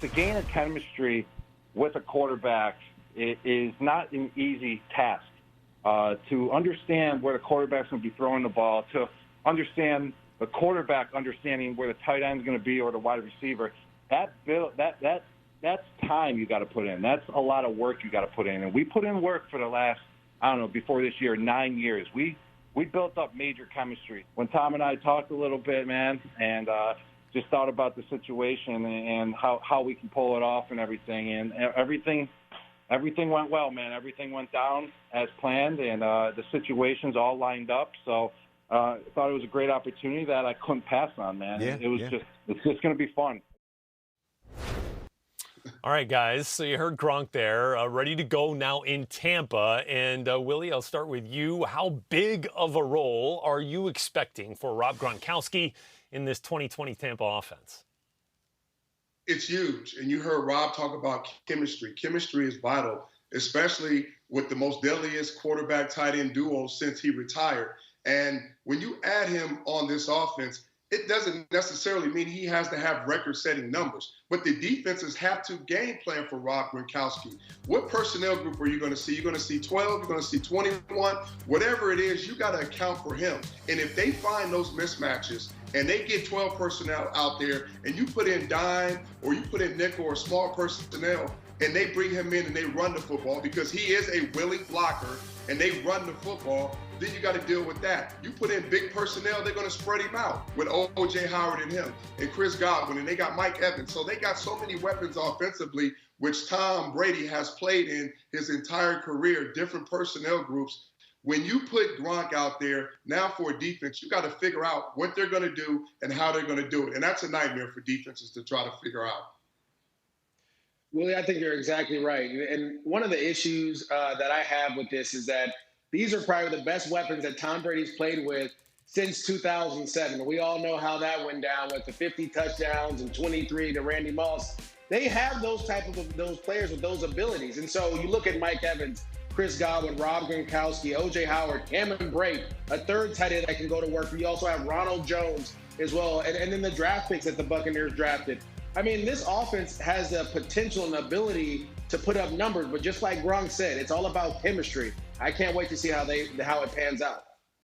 to gain a chemistry with a quarterback is not an easy task. To understand where the quarterback's going to be throwing the ball, to understand the quarterback understanding where the tight end's going to be or the wide receiver, that's time you got to put in. That's a lot of work you got to put in. And we put in work for the last, before this year, 9 years. We built up major chemistry. When Tom and I talked a little bit, man, and just thought about the situation and how we can pull it off and everything. And everything went well, man. Everything went down as planned, and the situations all lined up. So I thought it was a great opportunity that I couldn't pass on, man. Yeah, It's just going to be fun. All right, guys, so you heard Gronk there, ready to go now in Tampa. And, Willie, I'll start with you. How big of a role are you expecting for Rob Gronkowski in this 2020 Tampa offense? It's huge. And you heard Rob talk about chemistry. Chemistry is vital, especially with the most deadliest quarterback tight end duo since he retired. And when you add him on this offense, it doesn't necessarily mean he has to have record-setting numbers, but the defenses have to game plan for Rob Gronkowski. What personnel group are you going to see? You're going to see 12, you're going to see 21, whatever it is, you got to account for him. And if they find those mismatches and they get 12 personnel out there and you put in dime or you put in nickel or small personnel and they bring him in and they run the football because he is a willing blocker and they run the football, then you got to deal with that. You put in big personnel, they're going to spread him out with O.J. Howard and him and Chris Godwin, and they got Mike Evans. So they got so many weapons offensively, which Tom Brady has played in his entire career, different personnel groups. When you put Gronk out there, now for a defense, you got to figure out what they're going to do and how they're going to do it. And that's a nightmare for defenses to try to figure out. Willie, I think you're exactly right. And one of the issues that I have with this is that these are probably the best weapons that Tom Brady's played with since 2007. We all know how that went down with the 50 touchdowns and 23 to Randy Moss. They have those those players with those abilities. And so you look at Mike Evans, Chris Godwin, Rob Gronkowski, O.J. Howard, Cameron Brate, a third tight end that can go to work. You also have Ronald Jones as well. And then the draft picks that the Buccaneers drafted. I mean, this offense has the potential and ability to put up numbers, but just like Gronk said, it's all about chemistry. I can't wait to see how it pans out.